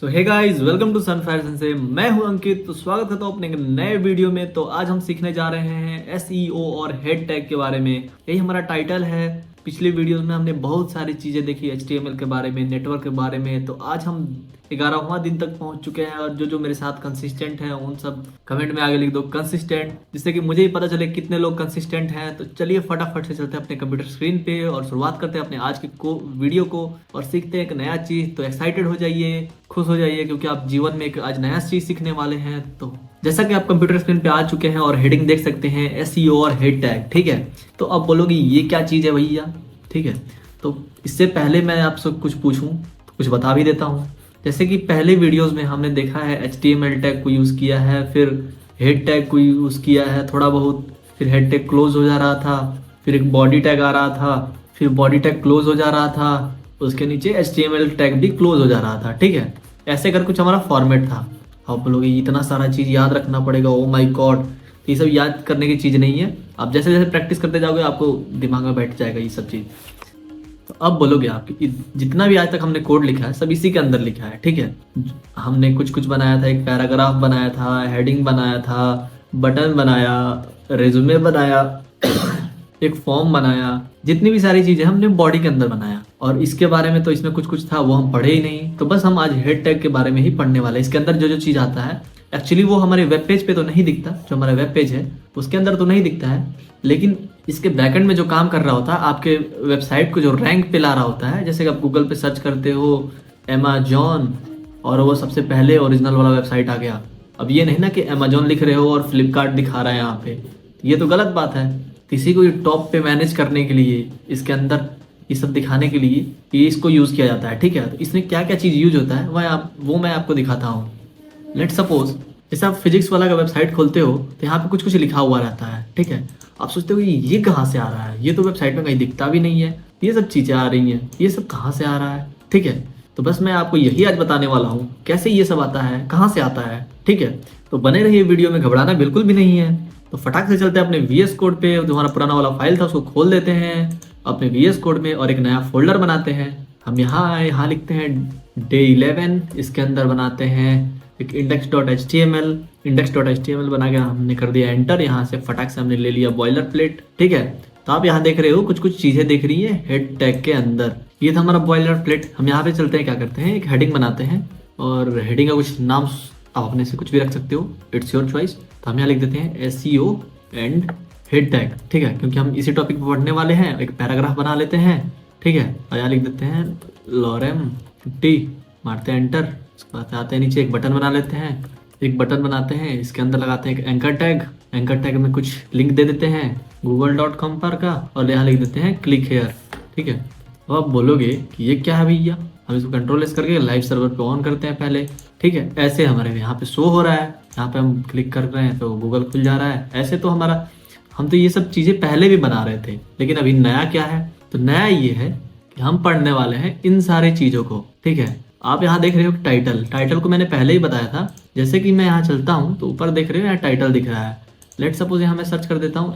So hey guys, welcome to Sunfire Sensei. मैं हूं अंकित। तो स्वागत करता हूं अपने एक नए वीडियो में। तो आज हम सीखने जा रहे हैं एसईओ और हेड टैग के बारे में। यही हमारा टाइटल है। पिछले वीडियोस में हमने बहुत सारी चीज़ें देखी एचटीएमएल के बारे में, नेटवर्क के बारे में। तो आज हम 11वां दिन तक पहुंच चुके हैं और जो मेरे साथ कंसिस्टेंट हैं उन सब कमेंट में आगे लिख दो कंसिस्टेंट, जिससे कि मुझे ही पता चले कितने लोग कंसिस्टेंट हैं। तो चलिए फटाफट से चलते हैं अपने कंप्यूटर स्क्रीन पे और शुरुआत करते हैं अपने आज के वीडियो को और सीखते हैं एक नया चीज़। तो एक्साइटेड हो जाइए, खुश हो जाइए, क्योंकि आप जीवन में एक आज नया चीज़ सीखने वाले हैं। तो जैसा कि आप कंप्यूटर स्क्रीन पे आ चुके हैं और हेडिंग देख सकते हैं एसईओ और हेड टैग, ठीक है। तो अब बोलोगे ये क्या चीज़ है भैया, ठीक है। तो इससे पहले मैं आपसे कुछ पूछूं तो कुछ बता भी देता हूं। जैसे कि पहले वीडियोस में हमने देखा है HTML टैग को यूज़ किया है, फिर हेड टैग को यूज़ किया है थोड़ा बहुत, फिर हेड टैग क्लोज हो जा रहा था, फिर एक बॉडी टैग आ रहा था, फिर बॉडी टैग क्लोज हो जा रहा था, उसके नीचे HTML टैग भी क्लोज हो जा रहा था, ठीक है। ऐसे कर कुछ हमारा फॉर्मेट था। आप बोलोगे इतना सारा चीज़ याद रखना पड़ेगा, ओ माय गॉड। तो ये सब याद करने की चीज़ नहीं है। आप जैसे जैसे प्रैक्टिस करते जाओगे आपको दिमाग में बैठ जाएगा ये सब चीज़। तो अब बोलोगे आप कि जितना भी आज तक हमने कोड लिखा है सब इसी के अंदर लिखा है, ठीक है। हमने कुछ कुछ बनाया था, एक पैराग्राफ बनाया था, हेडिंग बनाया था, बटन बनाया, रेज्यूमे बनाया एक फॉर्म बनाया, जितनी भी सारी चीजें हमने बॉडी के अंदर बनाया। और इसके बारे में तो इसमें कुछ कुछ था वो हम पढ़े ही नहीं। तो बस हम आज हेड टैग के बारे में ही पढ़ने वाले हैं। इसके अंदर जो जो चीज आता है एक्चुअली वो हमारे वेब पेज पे तो नहीं दिखता। जो हमारा वेब पेज है उसके अंदर तो नहीं दिखता है, लेकिन इसके बैकएंड में जो काम कर रहा होता है, आपके वेबसाइट को जो रैंक पे ला रहा होता है। जैसे कि आप गूगल पे सर्च करते हो अमेजॉन और वो सबसे पहले ओरिजिनल वाला वेबसाइट आ गया। अब ये नहीं ना कि अमेजॉन लिख रहे हो और फ्लिपकार्ट दिखा रहा है यहाँ पे, ये तो गलत बात है। किसी को टॉप पे मैनेज करने के लिए इसके अंदर ये सब दिखाने के लिए ये इसको यूज़ किया जाता है, ठीक है। तो इसमें क्या क्या चीज़ यूज होता है वो मैं आपको दिखाता हूँ। लेट सपोज जैसे आप फिजिक्स वाला का वेबसाइट खोलते हो तो यहाँ पे कुछ कुछ लिखा हुआ रहता है, ठीक है। आप सोचते हो ये कहाँ से आ रहा है, ये तो वेबसाइट में कहीं दिखता भी नहीं है, ये सब चीज़ें आ रही हैं, ये सब कहाँ से आ रहा है, ठीक है। तो बस मैं आपको यही आज बताने वाला हूँ कैसे ये सब आता है, कहाँ से आता है, ठीक है। तो बने रहिए वीडियो में, घबराना बिल्कुल भी नहीं है। तो फटाक से चलते हैं अपने VS कोड पे। जो हमारा पुराना वाला फाइल था उसको खोल देते हैं अपने VS कोड में और एक नया फोल्डर बनाते हैं। हम यहाँ लिखते हैं डे 11, इसके अंदर बनाते हैं एक index.html बना के हमने कर दिया एंटर। यहाँ से फटाक से हमने ले लिया बॉयलर प्लेट, ठीक है। तो आप यहाँ देख रहे हो कुछ कुछ चीज़ें दिख रही है हेड टैग के अंदर। ये था हमारा बॉयलर प्लेट। हम यहाँ पे चलते हैं, क्या करते हैं, एक हेडिंग बनाते हैं और हेडिंग का कुछ नाम आप अपने से कुछ भी रख सकते हो, इट्स योर चॉइस। तो हम यहाँ लिख देते हैं SEO एंड हेड टैग, ठीक है, क्योंकि हम इसी टॉपिक पर पढ़ने वाले हैं। एक पैराग्राफ बना लेते हैं, ठीक है। और यहाँ लिख देते हैं lorem 50, मारते हैं एंटर। उसके बाद आते हैं नीचे एक बटन बना लेते हैं, एक बटन बनाते हैं, इसके अंदर लगाते हैं एक एंकर टैग। एंकर टैग में कुछ लिंक दे देते हैं google.com पर का और यहाँ लिख देते हैं क्लिक हेयर, ठीक है। अब आप बोलोगे कि ये क्या है भैया। हम इसको कंट्रोल एस करके लाइव सर्वर पे ऑन करते हैं पहले, ठीक है। ऐसे हमारे यहाँ पे शो हो रहा है, यहाँ पे हम क्लिक कर रहे हैं तो गूगल खुल जा रहा है। ऐसे तो हम तो ये सब चीज़ें पहले भी बना रहे थे, लेकिन अभी नया क्या है, तो नया ये है कि हम पढ़ने वाले हैं इन सारी चीज़ों को, ठीक है। आप यहाँ देख रहे हो टाइटल को मैंने पहले ही बताया था। जैसे कि मैं यहाँ चलता हूँ तो ऊपर देख रहे हो यहाँ टाइटल दिख रहा है। लेट सपोज यहाँ मैं सर्च कर देता हूँ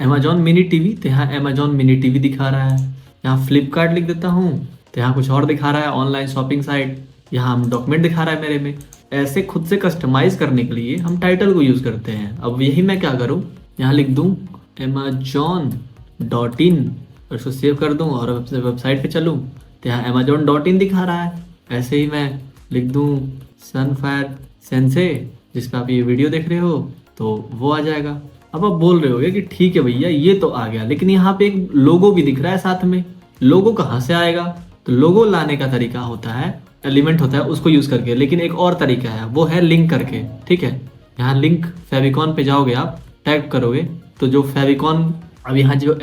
अमेजॉन मिनी टीवी, तो यहाँ अमेजॉन मिनी टीवी दिखा रहा है। यहाँ फ्लिपकार्ट लिख देता हूँ तो यहाँ कुछ और दिखा रहा है, ऑनलाइन शॉपिंग साइट। यहाँ हम डॉक्यूमेंट दिखा रहा है मेरे में। ऐसे खुद से कस्टमाइज करने के लिए हम टाइटल को यूज़ करते हैं। अब यही मैं क्या करूँ, यहाँ लिख दूँ amazon.in और इसको सेव कर दूँ और वेबसाइट पे चलूँ तो यहाँ amazon.in दिखा रहा है। ऐसे ही मैं लिख दूँ सनफायर सेंसे, जिस पर आप ये वीडियो देख रहे हो, तो वो आ जाएगा। अब आप बोल रहे होगे कि ठीक है भैया ये तो आ गया, लेकिन यहाँ पे एक लोगो भी दिख रहा है साथ में। लोगो कहाँ से आएगा, तो लोगो लाने का तरीका होता है, एलिमेंट होता है उसको यूज़ करके, लेकिन एक और तरीका है, वो है लिंक करके, ठीक है। यहाँ लिंक फेविकॉन पे जाओगे, आप टाइप करोगे तो जो फेविकॉन, अब यहाँ जो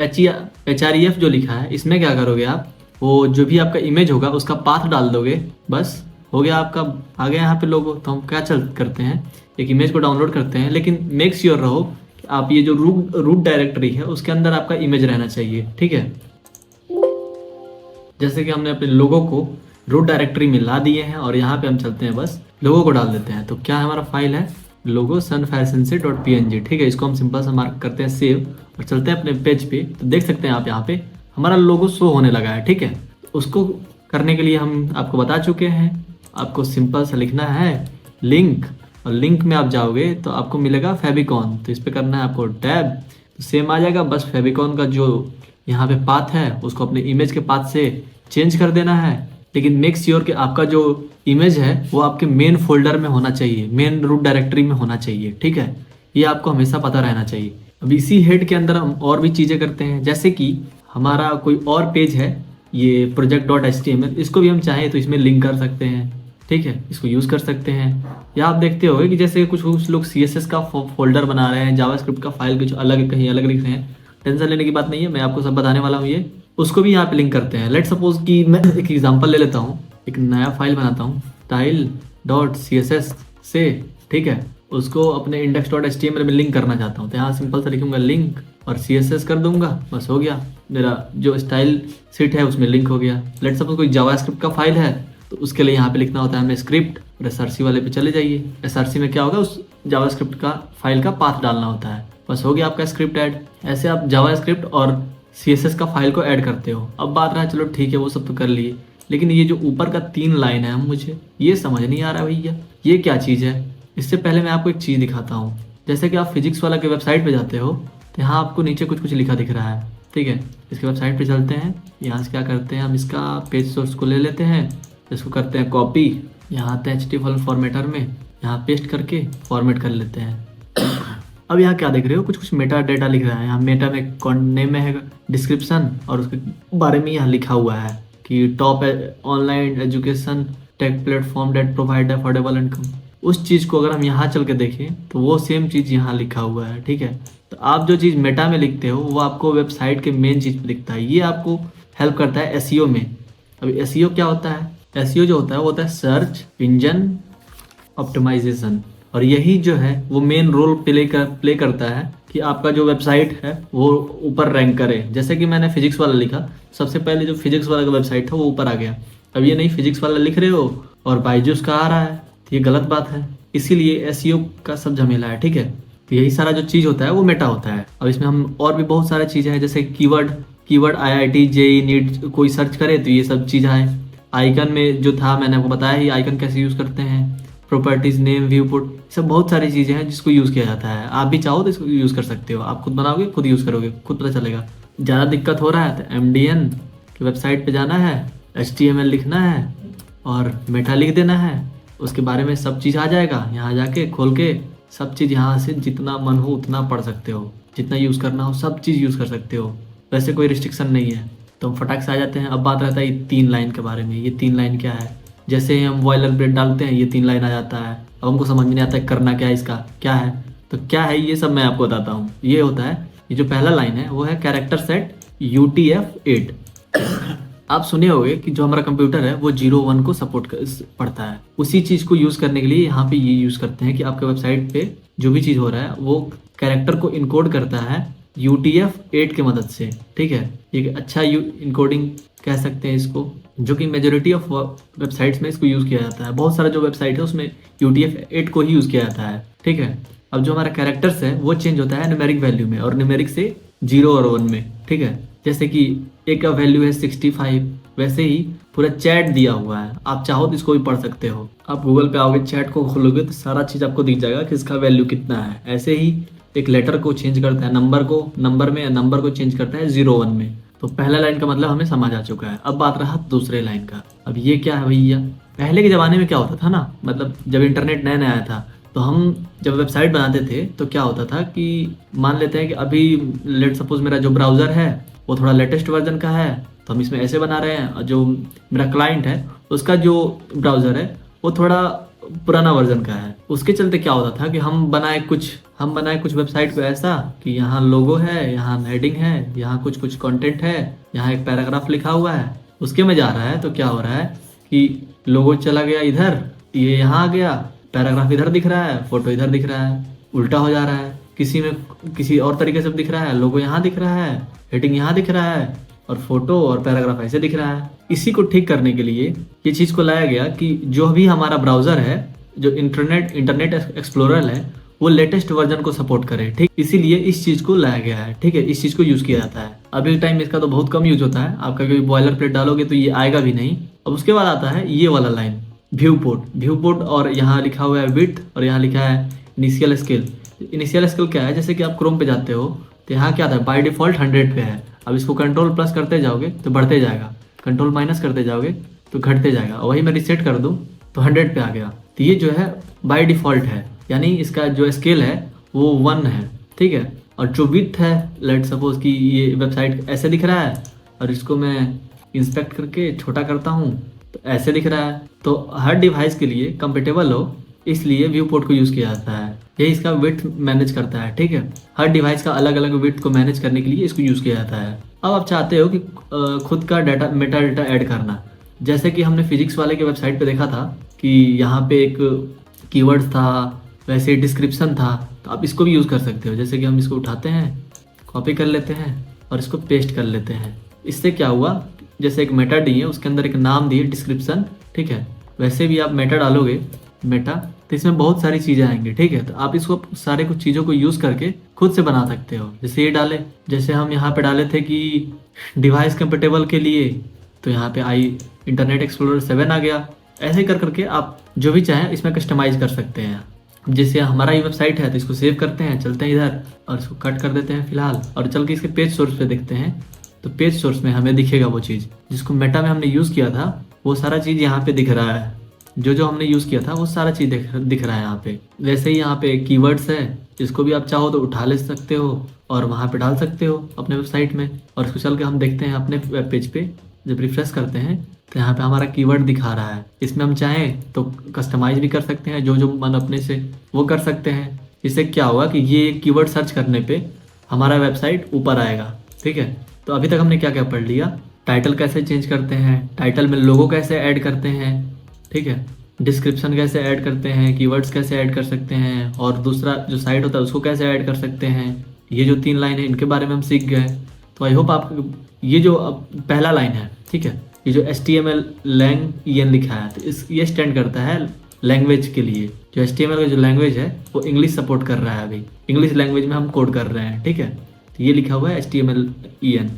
HREF जो लिखा है इसमें क्या करोगे आप, वो जो भी आपका इमेज होगा उसका पाथ डाल दोगे, बस हो गया आपका, आ गया यहाँ पे लोगो। तो हम क्या करते हैं, एक इमेज को डाउनलोड करते हैं, लेकिन मेक श्योर रहो कि आप ये जो रूट डायरेक्टरी है उसके अंदर आपका इमेज रहना चाहिए, ठीक है। जैसे कि हमने अपने लोगो को रूट डायरेक्टरी में ला दिए हैं और यहाँ पे हम चलते हैं, बस लोगो को डाल देते हैं। तो क्या हमारा फाइल है, लोगो sunfiresense.png, ठीक है। इसको हम सिंपल सा मार्क करते हैं सेव और चलते हैं अपने पेज पे। तो देख सकते हैं आप यहाँ पे हमारा लोगो शो होने लगा है, ठीक है। उसको करने के लिए हम आपको बता चुके हैं। आपको सिंपल सा लिखना है लिंक, और लिंक में आप जाओगे तो आपको मिलेगा फेविकॉन, तो इस पर करना है आपको टैब, तो सेम आ जाएगा। बस फेविकॉन का जो यहाँ पे पाथ है उसको अपने इमेज के पाथ से चेंज कर देना है, लेकिन मेक श्योर कि आपका जो इमेज है वो आपके मेन फोल्डर में होना चाहिए, मेन रूट डायरेक्टरी में होना चाहिए, ठीक है। ये आपको हमेशा पता रहना चाहिए। अब इसी हेड के अंदर हम और भी चीज़ें करते हैं, जैसे कि हमारा कोई और पेज है ये project.html, इसको भी हम चाहें तो इसमें लिंक कर सकते हैं, ठीक है, इसको यूज़ कर सकते हैं। या आप देखते होंगे कि जैसे कुछ लोग CSS का फोल्डर बना रहे हैं, जावास्क्रिप्ट का फाइल कुछ अलग कहीं अलग लिख रहे हैं, टेंशन लेने की बात नहीं है, मैं आपको सब बताने वाला हूँ। ये उसको भी यहाँ पे लिंक करते हैं। लेट सपोज कि मैं एक एग्जांपल ले लेता हूँ, एक नया फाइल बनाता हूँ style.css से, ठीक है, उसको अपने index.html में लिंक करना चाहता हूँ, तो यहाँ सिंपल से लिखूंगा लिंक और CSS कर दूंगा, बस हो गया, मेरा जो स्टाइल सीट है उसमें लिंक हो गया। लेट सपोज कोई जावास्क्रिप्ट का फाइल है तो उसके लिए यहाँ पे लिखना होता है हमें स्क्रिप्ट, और SRC वाले पे चले जाइए। SRC में क्या होगा, उस जावास्क्रिप्ट का फाइल का पाथ डालना होता है, बस हो गया आपका स्क्रिप्ट ऐड। ऐसे आप जावास्क्रिप्ट और CSS का फाइल को ऐड करते हो। अब बात रहा, चलो ठीक है वो सब तो कर लिए, लेकिन ये जो ऊपर का 3 लाइन है मुझे ये समझ नहीं आ रहा भैया, ये क्या चीज़ है। इससे पहले मैं आपको एक चीज़ दिखाता हूँ। जैसे कि आप फिजिक्स वाला के वेबसाइट पे जाते हो तो यहाँ आपको नीचे कुछ लिखा दिख रहा है, ठीक है। इसके वेबसाइट पे चलते हैं, यहाँ से क्या करते हैं, हम इसका पेज सोर्स को ले लेते हैं, इसको करते हैं कॉपी, यहाँ आते हैं HTML फॉर्मेटर में, यहाँ पेस्ट करके फॉर्मेट कर लेते हैं। अब यहाँ क्या देख रहे हो, कुछ मेटा डेटा लिख रहा है। यहाँ मेटा में नेम में है डिस्क्रिप्शन, और उसके बारे में यहाँ लिखा हुआ है कि top online education tech platform that provide affordable income. उस चीज़ को अगर हम यहाँ चल के देखें तो वो सेम चीज़ यहाँ लिखा हुआ है, ठीक है। तो आप जो चीज़ मेटा में लिखते हो वो आपको वेबसाइट के मेन चीज़ पे दिखता है, ये आपको हेल्प करता है SEO में। अब SEO क्या होता है, SEO जो होता है वो होता है सर्च इंजन ऑप्टिमाइजेशन, और यही जो है वो मेन रोल प्ले करता है कि आपका जो वेबसाइट है वो ऊपर रैंक करे। जैसे कि मैंने फिजिक्स वाला लिखा, सबसे पहले जो फिजिक्स वाला का वेबसाइट था वो ऊपर आ गया। अब ये नहीं फिजिक्स वाला लिख रहे हो और बायजूस का आ रहा है, तो ये गलत बात है, इसीलिए SEO का सब झमेला है, ठीक है। तो यही सारा जो चीज़ होता है वो मेटा होता है। अब इसमें हम और भी बहुत सारी चीज़ें हैं, जैसे कीवर्ड IIT JEE नीट कोई सर्च करे तो ये सब चीज़ आए। आइकन में जो था मैंने आपको बताया ही, आइकन कैसे यूज़ करते हैं, प्रॉपर्टीज नेम व्यू पुट, सब बहुत सारी चीज़ें हैं जिसको यूज़ किया जाता है। आप भी चाहो तो इसको यूज़ कर सकते हो, आप खुद बनाओगे खुद यूज़ करोगे, खुद पता चलेगा। ज़्यादा दिक्कत हो रहा है तो MDN की वेबसाइट पे जाना है, HTML लिखना है और मेटा लिख देना है, उसके बारे में सब चीज़ आ जाएगा। यहाँ जाके खोल के सब चीज़ यहाँ से जितना मन हो उतना पढ़ सकते हो, जितना यूज़ करना हो सब चीज़ यूज़ कर सकते हो, वैसे कोई रिस्ट्रिक्शन नहीं है। तो हम फटाक से आ जाते हैं। अब बात रहता है ये 3 लाइन के बारे में। ये 3 लाइन क्या है, जैसे हम बॉयलर प्लेट डालते हैं ये 3 लाइन आ जाता है। अब हमको समझ में नहीं आता है करना क्या है, इसका क्या है, तो क्या है ये सब मैं आपको बताता हूँ। ये होता है, ये जो पहला लाइन है वो है कैरेक्टर सेट UTF-8। आप सुने होंगे कि जो हमारा कंप्यूटर है वो 0-1 को सपोर्ट पढ़ता है। उसी चीज़ को यूज़ करने के लिए यहाँ पे ये यूज़ करते हैं कि आपके वेबसाइट पे जो भी चीज़ हो रहा है वो कैरेक्टर को इनकोड करता है UTF-8 की मदद से, ठीक है। ये अच्छा इनकोडिंग कह सकते हैं इसको, जो कि मेजोरिटी ऑफ वेबसाइट्स में इसको यूज़ किया जाता है। बहुत सारा जो वेबसाइट है उसमें UTF-8 को ही यूज़ किया जाता है, ठीक है। अब जो हमारा कैरेक्टर्स है वो चेंज होता है न्यूमेरिक वैल्यू में, और न्यूमेरिक से 0 और 1 में, ठीक है। जैसे कि एक का वैल्यू है 65, वैसे ही पूरा चैट दिया हुआ है, आप चाहो तो इसको भी पढ़ सकते हो। आप गूगल पे आओगे, चैट को खोलोगे तो सारा चीज़ आपको दिख जाएगा कि इसका वैल्यू कितना है। ऐसे ही एक लेटर को चेंज करता है, नंबर में नंबर को चेंज करता है 0-1 में। तो पहला लाइन का मतलब हमें समझ आ चुका है। अब बात रहा दूसरे लाइन का। अब ये क्या है भैया, पहले के ज़माने में क्या होता था ना, मतलब जब इंटरनेट नया नया आया था तो हम जब वेबसाइट बनाते थे तो क्या होता था कि मान लेते हैं कि अभी लेट सपोज मेरा जो ब्राउज़र है वो थोड़ा लेटेस्ट वर्जन का है, तो हम इसमें ऐसे बना रहे हैं, और जो मेरा क्लाइंट है उसका जो ब्राउज़र है वो थोड़ा पुराना वर्जन का है। उसके चलते क्या होता था कि हम बनाए कुछ वेबसाइट पे ऐसा कि यहाँ लोगो है, यहाँ हेडिंग है, यहाँ कुछ कंटेंट है, यहाँ एक पैराग्राफ लिखा हुआ है, उसके में जा रहा है तो क्या हो रहा है कि लोगो चला गया इधर, ये यहाँ आ गया, पैराग्राफ इधर दिख रहा है, फोटो इधर दिख रहा है, उल्टा हो जा रहा है, किसी में किसी और तरीके से दिख रहा है, लोगो यहाँ दिख रहा है, हेडिंग यहाँ दिख रहा है, और फोटो और पैराग्राफ ऐसे दिख रहा है। इसी को ठीक करने के लिए ये चीज़ को लाया गया कि जो भी हमारा ब्राउज़र है, जो इंटरनेट एक्सप्लोरर है, वो लेटेस्ट वर्जन को सपोर्ट करे, ठीक। इसीलिए इस चीज़ को लाया गया है, ठीक है। इस चीज़ को यूज़ किया जाता है। अभी टाइम इसका तो बहुत कम यूज होता है, आपका कोई बॉयलर प्लेट डालोगे तो ये आएगा भी नहीं। अब उसके बाद आता है ये वाला लाइन व्यू पोर्ट और यहाँ लिखा हुआ है विड्थ और यहाँ लिखा है इनिशियल स्केल। इनिशियल स्केल क्या है, जैसे कि आप क्रोम पे जाते हो तो यहाँ क्या था, बाय डिफॉल्ट 100 पे है। अब इसको कंट्रोल प्लस करते जाओगे तो बढ़ते जाएगा, कंट्रोल माइनस करते जाओगे तो घटते जाएगा। वही मैं रिसेट कर दूँ तो 100 पे आ गया। तो ये जो है बाय डिफॉल्ट है, यानी इसका जो स्केल है वो 1 है, ठीक है। और जो विड्थ है, लेट सपोज कि ये वेबसाइट ऐसे दिख रहा है और इसको मैं इंस्पेक्ट करके छोटा करता हूँ तो ऐसे दिख रहा है। तो हर डिवाइस के लिए कंपेटेबल हो इसलिए व्यू पोर्ट को यूज़ किया जाता है। ये इसका विड्थ मैनेज करता है, ठीक है। हर डिवाइस का अलग अलग विड्थ को मैनेज करने के लिए इसको यूज़ किया जाता है। अब आप चाहते हो कि खुद का डाटा मेटा डाटा ऐड करना, जैसे कि हमने फिजिक्स वाले के वेबसाइट पे देखा था कि यहाँ पे एक कीवर्ड्स था, वैसे डिस्क्रिप्शन था, तो आप इसको भी यूज़ कर सकते हो। जैसे कि हम इसको उठाते हैं, कॉपी कर लेते हैं और इसको पेस्ट कर लेते हैं। इससे क्या हुआ, जैसे एक मेटा डी है उसके अंदर एक नाम दिए डिस्क्रिप्शन, ठीक है। वैसे भी आप मेटा डालोगे मेटा तो इसमें बहुत सारी चीज़ें आएंगी, ठीक है। तो आप इसको सारे कुछ चीज़ों को यूज़ करके खुद से बना सकते हो। जैसे ये डाले, जैसे हम यहाँ पे डाले थे कि डिवाइस कंपेटेबल के लिए, तो यहाँ पे इंटरनेट एक्सप्लोरर 7 आ गया। ऐसे कर करके आप जो भी चाहें इसमें कस्टमाइज कर सकते हैं। जैसे हमारा ये वेबसाइट है तो इसको सेव करते हैं, चलते हैं इधर और इसको कट कर देते हैं फिलहाल, और चल के इसके पेज सोर्स पे देखते हैं। तो पेज सोर्स में हमें दिखेगा वो चीज़ जिसको मेटा में हमने यूज़ किया था, वो सारा चीज़ यहाँ पे दिख रहा है। जो हमने यूज़ किया था वो सारा चीज़ दिख रहा है यहाँ पे। वैसे ही यहाँ पे कीवर्ड्स है, इसको भी आप चाहो तो उठा ले सकते हो और वहाँ पे डाल सकते हो अपने वेबसाइट में। और इसको चल के हम देखते हैं अपने वेब पेज पे, जब रिफ्रेश करते हैं तो यहाँ पे हमारा कीवर्ड दिखा रहा है। इसमें हम चाहें तो कस्टमाइज भी कर सकते हैं, जो मन अपने से वो कर सकते हैं। इससे क्या होगा कि ये कीवर्ड सर्च करने पे हमारा वेबसाइट ऊपर आएगा, ठीक है। तो अभी तक हमने क्या क्या पढ़ लिया, टाइटल कैसे चेंज करते हैं, टाइटल में लोगो कैसे ऐड करते हैं, ठीक है, डिस्क्रिप्शन कैसे ऐड करते हैं, कीवर्ड्स कैसे ऐड कर सकते हैं, और दूसरा जो साइट होता है उसको कैसे ऐड कर सकते हैं। ये जो 3 लाइन है इनके बारे में हम सीख गए। तो आई होप आप ये जो अब पहला लाइन है, ठीक है, ये जो HTML लैंग लिखा है तो ये स्टैंड करता है लैंग्वेज के लिए। जो HTML का जो लैंग्वेज है वो इंग्लिश सपोर्ट कर रहा है, अभी इंग्लिश लैंग्वेज में हम कोड कर रहे हैं, ठीक है। तो ये लिखा हुआ है HTML।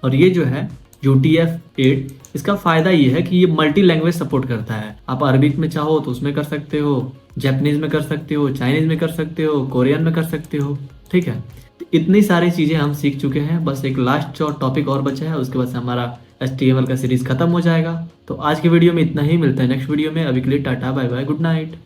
और ये जो है UTF-8, इसका फ़ायदा ये है कि ये मल्टी लैंग्वेज सपोर्ट करता है। आप अरबिक में चाहो तो उसमें कर सकते हो, जापानीज़ में कर सकते हो, चाइनीज़ में कर सकते हो, कोरियन में कर सकते हो, ठीक है। तो इतनी सारी चीज़ें हम सीख चुके हैं, बस एक लास्ट जो टॉपिक और बचा है, उसके बाद से हमारा HTML का सीरीज़ खत्म हो जाएगा। तो आज की वीडियो में इतना ही, मिलता है नेक्स्ट वीडियो में। अभी के लिए tata bye bye, good night.